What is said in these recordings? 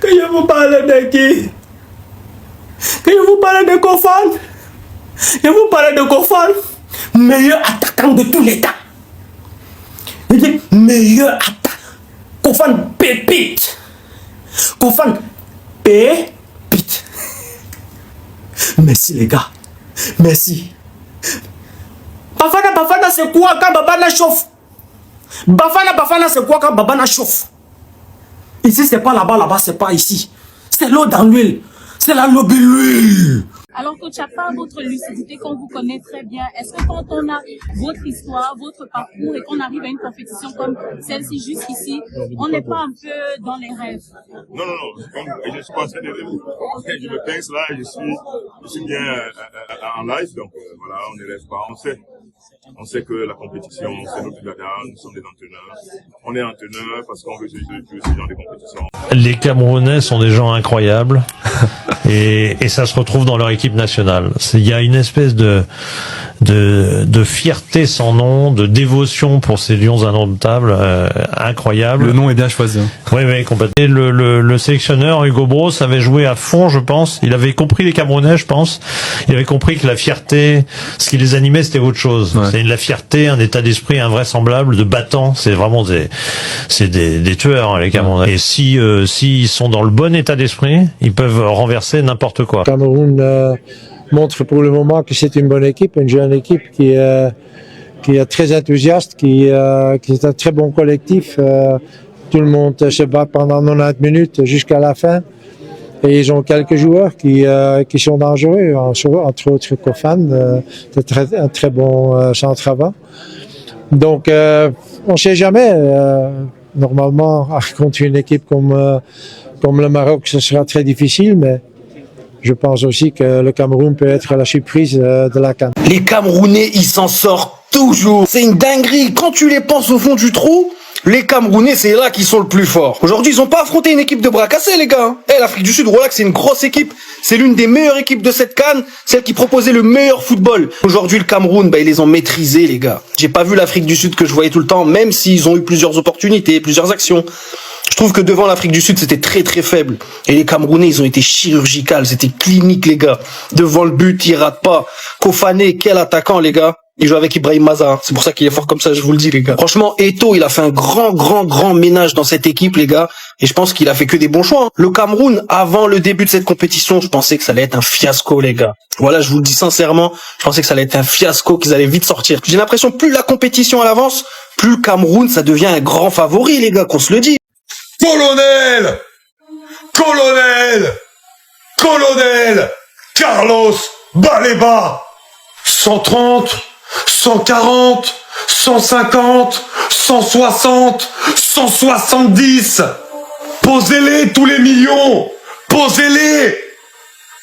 Que je vous parle de qui? Que je vous parle de Kofan? Je vous parle de Kofan, meilleur attaquant de tous les temps. Je dis meilleur attaquant. Kofan pépite. Kofan pépite. Merci les gars. Merci. Bafana c'est quoi quand Babana chauffe? Bafana c'est quoi quand Babana chauffe? Ici c'est pas là-bas c'est pas ici. C'est l'eau dans l'huile. C'est la l'huile. Alors coach, à part votre lucidité qu'on vous connaît très bien, est-ce que quand on a votre histoire, votre parcours et qu'on arrive à une compétition comme celle-ci jusqu'ici, on n'est pas un peu dans les rêves? Non, je suis pas en train de rêver. Je me pince là, je suis bien en live, donc voilà, on ne rêve pas, on sait que la compétition, c'est notre dada, nous sommes des entraîneurs. On est entraîneurs parce qu'on veut jouer ce genre de compétition. Les Camerounais sont des gens incroyables et ça se retrouve dans leur équipe nationale. Il y a une espèce de fierté sans nom, de dévotion pour ces lions indomptables, incroyable. Le nom est bien choisi. Oui, complètement. Et le sélectionneur Hugo Broos avait joué à fond, je pense. Il avait compris les Camerounais, je pense. Il avait compris que la fierté, ce qui les animait, c'était autre chose. Ouais. C'est de la fierté, un état d'esprit invraisemblable, de battants. C'est vraiment des tueurs, les Camerounais. Et s'ils sont dans le bon état d'esprit, ils peuvent renverser n'importe quoi. Cameroun montre pour le moment que c'est une bonne équipe, une jeune équipe qui est très enthousiaste, qui est un très bon collectif. Tout le monde se bat pendant 90 minutes jusqu'à la fin. Et ils ont quelques joueurs qui sont dangereux, entre autres Kofan, un très bon centre avant. Donc, on ne sait jamais. Normalement, contre une équipe comme le Maroc, ce sera très difficile, mais je pense aussi que le Cameroun peut être la surprise de la CAN. Les Camerounais, ils s'en sortent toujours. C'est une dinguerie. Quand tu les penses au fond du trou, les Camerounais, c'est là qu'ils sont le plus forts. Aujourd'hui, ils n'ont pas affronté une équipe de bras cassés, les gars. L'Afrique du Sud, voilà que c'est une grosse équipe. C'est l'une des meilleures équipes de cette CAN, celle qui proposait le meilleur football. Aujourd'hui, le Cameroun, ils les ont maîtrisés, les gars. J'ai pas vu l'Afrique du Sud que je voyais tout le temps, même s'ils ont eu plusieurs opportunités, plusieurs actions. Je trouve que devant l'Afrique du Sud, c'était très très faible. Et les Camerounais, ils ont été chirurgicales, c'était clinique, les gars. Devant le but, ils ratent pas. Kofané, quel attaquant, les gars. Il joue avec Ibrahim Maza. C'est pour ça qu'il est fort comme ça, je vous le dis, les gars. Franchement, Eto'o, il a fait un grand ménage dans cette équipe, les gars. Et je pense qu'il a fait que des bons choix. Le Cameroun, avant le début de cette compétition, je pensais que ça allait être un fiasco, les gars. Voilà, je vous le dis sincèrement. Je pensais que ça allait être un fiasco, qu'ils allaient vite sortir. J'ai l'impression, plus la compétition à l'avance, plus le Cameroun, ça devient un grand favori, les gars, qu'on se le dit. Colonel Carlos Baleba, 130, 140, 150, 160, 170. Posez-les tous les millions. Posez-les.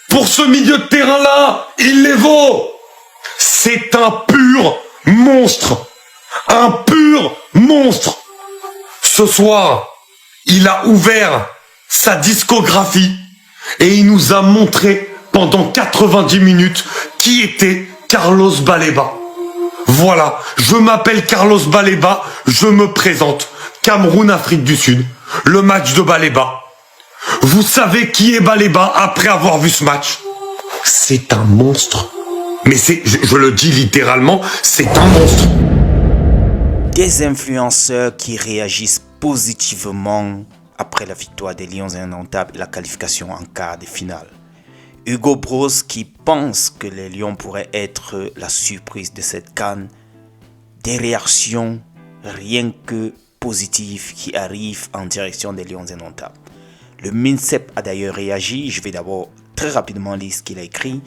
Pour ce milieu de terrain-là, il les vaut. C'est un pur monstre. Un pur monstre. Ce soir, il a ouvert sa discographie et il nous a montré pendant 90 minutes qui était Carlos Baleba. Voilà, je m'appelle Carlos Baleba, je me présente. Cameroun-Afrique du Sud, le match de Baleba. Vous savez qui est Baleba après avoir vu ce match? C'est un monstre. Mais je le dis littéralement, c'est un monstre. Des influenceurs qui réagissent positivement après la victoire des Lions indomptables et la qualification en quart de finale. Hugo Broos qui pense que les Lions pourraient être la surprise de cette CAN. Des réactions rien que positives qui arrivent en direction des Lions indomptables. Le MINSEP a d'ailleurs réagi. Je vais d'abord très rapidement lire ce qu'il a écrit.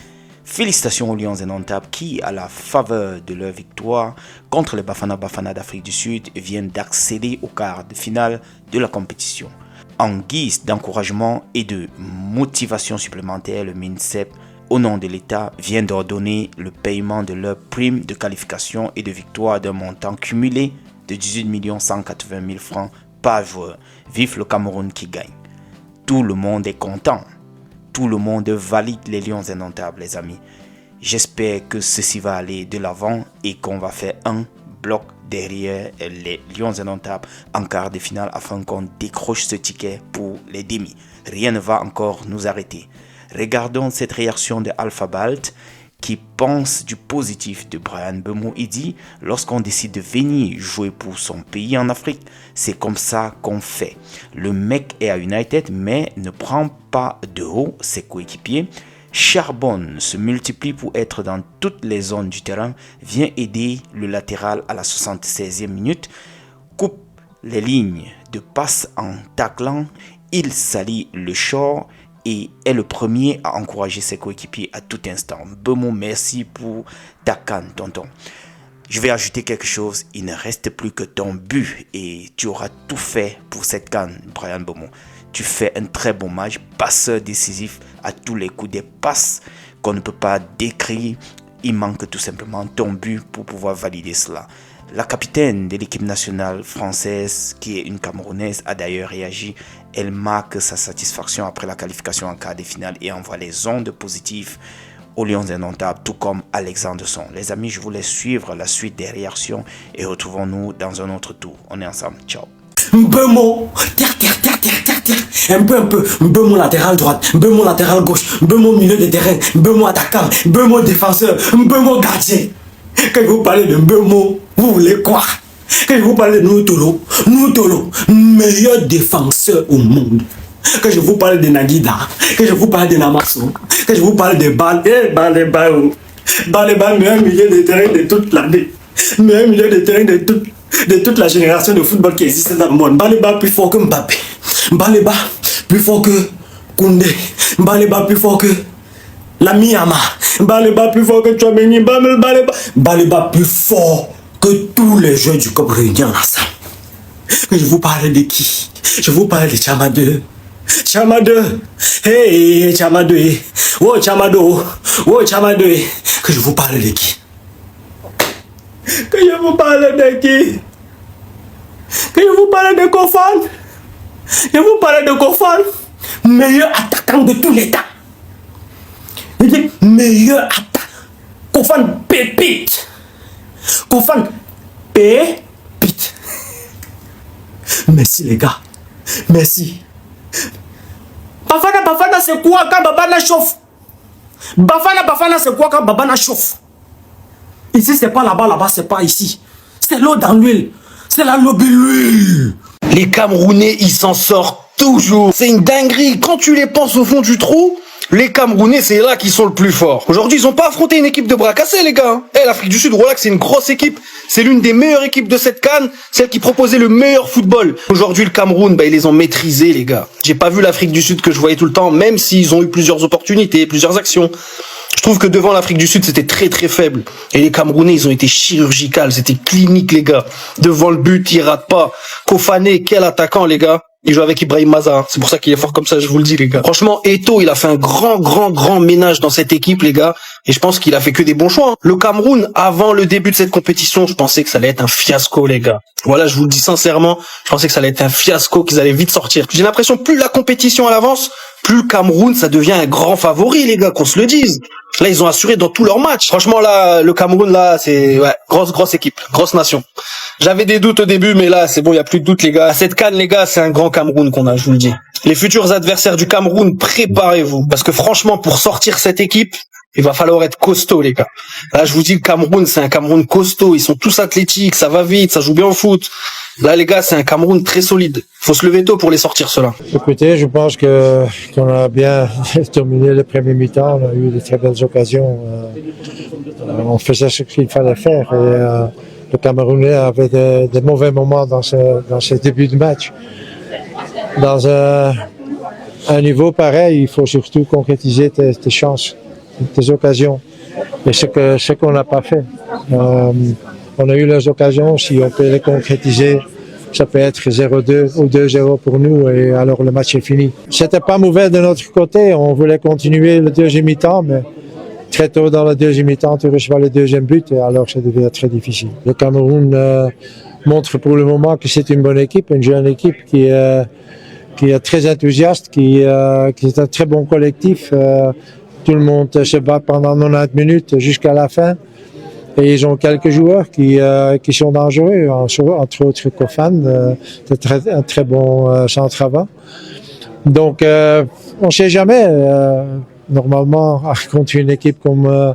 Félicitations aux Lions indomptables qui, à la faveur de leur victoire contre les Bafana Bafana d'Afrique du Sud, viennent d'accéder au quart de finale de la compétition. En guise d'encouragement et de motivation supplémentaire, le MINSEP, au nom de l'État, vient d'ordonner le paiement de leur prime de qualification et de victoire d'un montant cumulé de 18 180 000 francs par joueur. Vive le Cameroun qui gagne. Tout le monde est content. Tout le monde valide les Lions indomptables, les amis. J'espère que ceci va aller de l'avant et qu'on va faire un bloc derrière les Lions indomptables en quart de finale afin qu'on décroche ce ticket pour les demi. Rien ne va encore nous arrêter. Regardons cette réaction de Alpha Balt qui pense du positif de Bryan Mbeumo. Il dit, lorsqu'on décide de venir jouer pour son pays en Afrique, c'est comme ça qu'on fait. Le mec est à United mais ne prend pas de haut ses coéquipiers. Charbonne se multiplie pour être dans toutes les zones du terrain, vient aider le latéral à la 76e minute, coupe les lignes de passe en taclant, il salit le short et est le premier à encourager ses coéquipiers à tout instant. Mbeumo, merci pour ta canne, tonton. Je vais ajouter quelque chose, il ne reste plus que ton but et tu auras tout fait pour cette canne, Bryan Mbeumo. Tu fais un très bon match, passeur décisif à tous les coups, des passes qu'on ne peut pas décrire. Il manque tout simplement ton but pour pouvoir valider cela. La capitaine de l'équipe nationale française, qui est une Camerounaise, a d'ailleurs réagi. Elle marque sa satisfaction après la qualification en quart de finale et envoie les ondes positives aux Lions indomptables, tout comme Alexanderson. Les amis, je vous laisse suivre la suite des réactions et retrouvons-nous dans un autre tour. On est ensemble, ciao. Mbeumo, terre, un peu, Mbeumo latéral droite, Mbeumo latéral gauche, Mbeumo milieu de terrain, Mbeumo attaquant, Mbeumo défenseur, Mbeumo gardien. Quand vous parlez de Mbeumo, vous voulez quoi? Quand je vous parle de Noutolo, meilleur défenseur au monde. Quand je vous parle de Naguida, quand je vous parle de Namasso, quand je vous parle de Baleba, meilleur milieu de terrain de toute l'année, meilleur milieu de terrain de toute la génération de football qui existe dans le monde. Baleba plus fort que Mbappé, Baleba plus fort que Koundé, Baleba plus fort que Lamiyama, Baleba plus fort que Tchouaméni, Baleba plus fort que tous les jeux du COP réunis ensemble. Je vous parle de qui? Je vous parle de Chamadou. Hey Chamadou, oh Chamadou, que je vous parle de qui? Que je vous parle de qui? Que je vous parle de Kofan? Je vous parle de Kofan, meilleur attaquant de tous les temps. Meilleur attaquant. Kofan pépite. Kofan pépite. Merci les gars. Merci. Bafana c'est quoi quand Babana chauffe? Bafana c'est quoi quand Babana chauffe? Ici c'est pas là-bas c'est pas ici. C'est l'eau dans l'huile. C'est la l'huile. Les Camerounais, ils s'en sortent toujours. C'est une dinguerie. Quand tu les penses au fond du trou, les Camerounais, c'est là qu'ils sont le plus forts. Aujourd'hui, ils ont pas affronté une équipe de bras cassés, les gars. L'Afrique du Sud, Rolex, c'est une grosse équipe. C'est l'une des meilleures équipes de cette CAN, celle qui proposait le meilleur football. Aujourd'hui, le Cameroun, ils les ont maîtrisés, les gars. J'ai pas vu l'Afrique du Sud que je voyais tout le temps, même s'ils ont eu plusieurs opportunités, plusieurs actions. Je trouve que devant l'Afrique du Sud, c'était très très faible. Et les Camerounais, ils ont été chirurgicales, c'était clinique, les gars. Devant le but, ils ratent pas. Kofané, quel attaquant, les gars. Il joue avec Ibrahim Maza. C'est pour ça qu'il est fort comme ça, je vous le dis, les gars. Franchement, Eto'o, il a fait un grand ménage dans cette équipe, les gars. Et je pense qu'il a fait que des bons choix. Hein. Le Cameroun, avant le début de cette compétition, je pensais que ça allait être un fiasco, les gars. Voilà, je vous le dis sincèrement. Je pensais que ça allait être un fiasco, qu'ils allaient vite sortir. J'ai l'impression, plus la compétition elle avance, plus le Cameroun, ça devient un grand favori, les gars, qu'on se le dise. Là, ils ont assuré dans tous leurs matchs. Franchement, là, le Cameroun, là, c'est grosse équipe, grosse nation. J'avais des doutes au début, mais là, c'est bon, il y a plus de doutes, les gars. À cette CAN, les gars, c'est un grand Cameroun qu'on a, je vous le dis. Les futurs adversaires du Cameroun, préparez-vous. Parce que franchement, pour sortir cette équipe, il va falloir être costaud, les gars. Là, je vous dis, le Cameroun, c'est un Cameroun costaud. Ils sont tous athlétiques, ça va vite, ça joue bien au foot. Là, les gars, c'est un Cameroun très solide. Faut se lever tôt pour les sortir, ceux-là. Écoutez, je pense qu'on a bien terminé le premier mi-temps. On a eu de très belles occasions. On faisait ce qu'il fallait faire. Et le Camerounais avait des mauvais moments dans ce début de match. Dans un niveau pareil, il faut surtout concrétiser tes chances, tes occasions. Et ce qu'on n'a pas fait. On a eu les occasions, si on peut les concrétiser, ça peut être 0-2 ou 2-0 pour nous et alors le match est fini. C'était pas mauvais de notre côté, on voulait continuer le deuxième mi-temps, mais très tôt dans le deuxième mi-temps, tu reçois le deuxième but et alors ça devient très difficile. Le Cameroun montre pour le moment que c'est une bonne équipe, une jeune équipe qui est très enthousiaste, qui est un très bon collectif. Tout le monde se bat pendant 90 minutes jusqu'à la fin. Et ils ont quelques joueurs qui sont dangereux, entre autres Kofan, un très bon centre avant. Donc, on ne sait jamais. Normalement, contre une équipe comme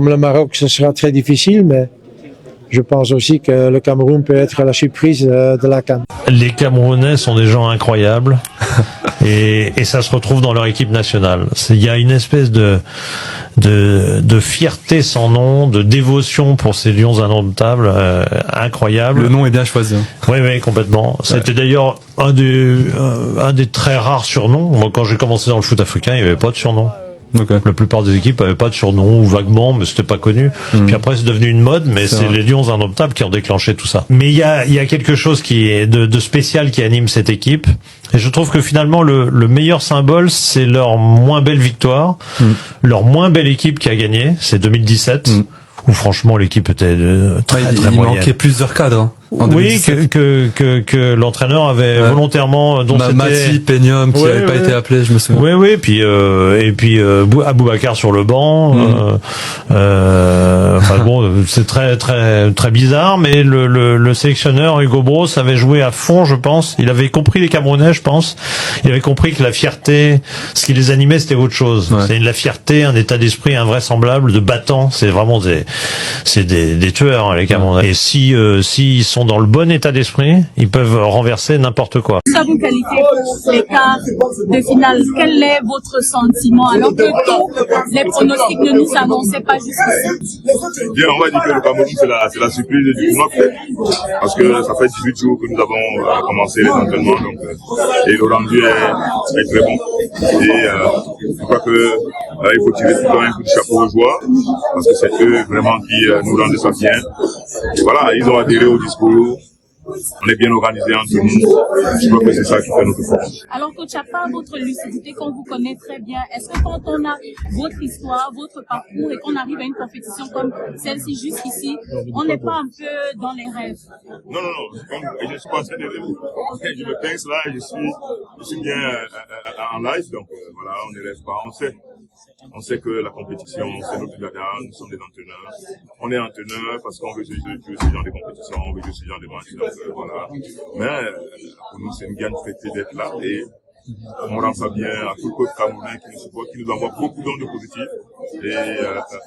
le Maroc, ce sera très difficile, mais je pense aussi que le Cameroun peut être la surprise de la CAN. Les Camerounais sont des gens incroyables et ça se retrouve dans leur équipe nationale. Il y a une espèce de fierté sans nom, de dévotion pour ces lions indomptables, incroyable. Le nom est bien choisi. Oui, complètement. C'était d'ailleurs un des très rares surnoms. Moi, quand j'ai commencé dans le foot africain, il n'y avait pas de surnom. Okay. La plupart des équipes n'avaient pas de surnom ou vaguement, mais c'était pas connu. Puis après, c'est devenu une mode, mais c'est les Lions indomptables qui ont déclenché tout ça. Mais il y a quelque chose qui est de spécial qui anime cette équipe. Et je trouve que finalement, le meilleur symbole, c'est leur moins belle victoire, leur moins belle équipe qui a gagné, c'est 2017. Où franchement l'équipe était très moyenne. Il manquait plusieurs cadres. Hein, oui, que l'entraîneur avait volontairement, dont c'était Mati, Penium, qui n'avait pas été appelé, je me souviens. Oui, puis Aboubacar sur le banc. Enfin bon, c'est très bizarre, mais le sélectionneur Hugo Broos avait joué à fond, je pense. Il avait compris les Camerounais, je pense. Il avait compris que la fierté, ce qui les animait, c'était autre chose. Ouais. C'est la fierté, un état d'esprit invraisemblable, de battants. C'est vraiment des tueurs, les Camerounais. Et si ils sont dans le bon état d'esprit, ils peuvent renverser n'importe quoi. Ça vous qualifiez pour les quarts de finale. Quel est votre sentiment alors que tous les pronostics ne nous annonçaient pas jusqu'ici? Bien, on va dire que le Cameroun c'est la surprise du tournoi parce que ça fait 18 jours que nous avons commencé les entraînements donc et le rendu est très bon et je crois que il faut tirer tout le temps un coup de chapeau aux joueurs parce que c'est eux vraiment qui nous rendent ça bien. Et voilà, ils ont adhéré au discours. On est bien organisé entre nous. Je crois que c'est ça qui fait notre force. Alors, coach, à part votre lucidité qu'on vous connaît très bien, est-ce que quand on a votre histoire, votre parcours et qu'on arrive à une compétition comme celle-ci jusqu'ici, on n'est pas un peu dans les rêves? Non. Je suis pas en train de rêver. Je me pince là, je suis bien en live, donc voilà, on ne rêve pas. On sait que la compétition, c'est notre dada, nous sommes des entraîneurs. On est entraîneurs parce qu'on veut jouer ce genre de compétition, on veut jouer ce genre de match, donc voilà. Mais pour nous, c'est une grande fierté d'être là et on rend ça bien à tout le peuple camerounais qui nous supporte, qui nous envoie beaucoup d'ondes positifs et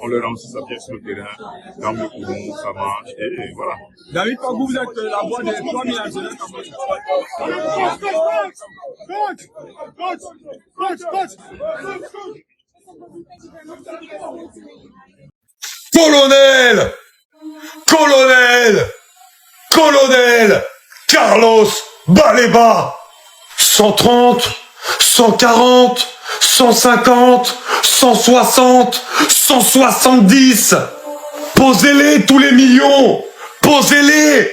on leur rend ça bien sur le terrain, tant mieux pour nous, ça marche et voilà. David Pagou, vous êtes la voix des 3000 entraîneurs camerounais. Colonel Carlos Baleba, 130, 140, 150, 160, 170. Posez-les tous les millions. Posez-les.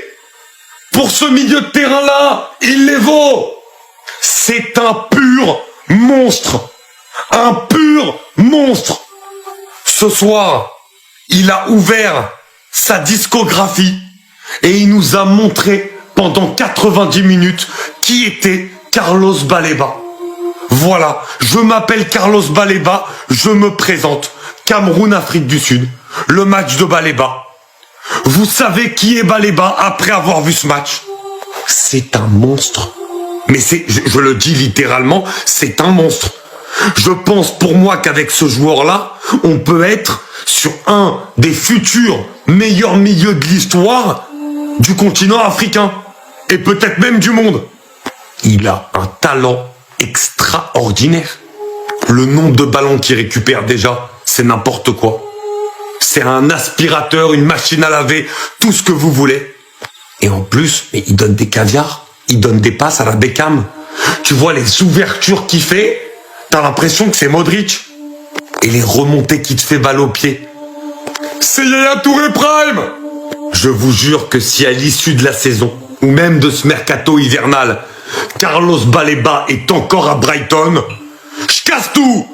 Pour ce milieu de terrain-là, il les vaut. C'est un pur monstre. Un pur monstre. Ce soir, il a ouvert sa discographie et il nous a montré pendant 90 minutes qui était Carlos Baleba. Voilà, je m'appelle Carlos Baleba, je me présente. Cameroun, Afrique du Sud, le match de Baleba. Vous savez qui est Baleba après avoir vu ce match? C'est un monstre. Mais je le dis littéralement, c'est un monstre. Je pense pour moi qu'avec ce joueur-là, on peut être sur un des futurs meilleurs milieux de l'histoire du continent africain et peut-être même du monde. Il a un talent extraordinaire. Le nombre de ballons qu'il récupère déjà, c'est n'importe quoi. C'est un aspirateur, une machine à laver, tout ce que vous voulez. Et en plus, il donne des caviars, il donne des passes à la Beckham. Tu vois les ouvertures qu'il fait, t'as l'impression que c'est Modric. Et les remontées qu'il te fait balle au pied. C'est Yaya Touré Prime. Je vous jure que si à l'issue de la saison, ou même de ce mercato hivernal, Carlos Baleba est encore à Brighton, je casse tout.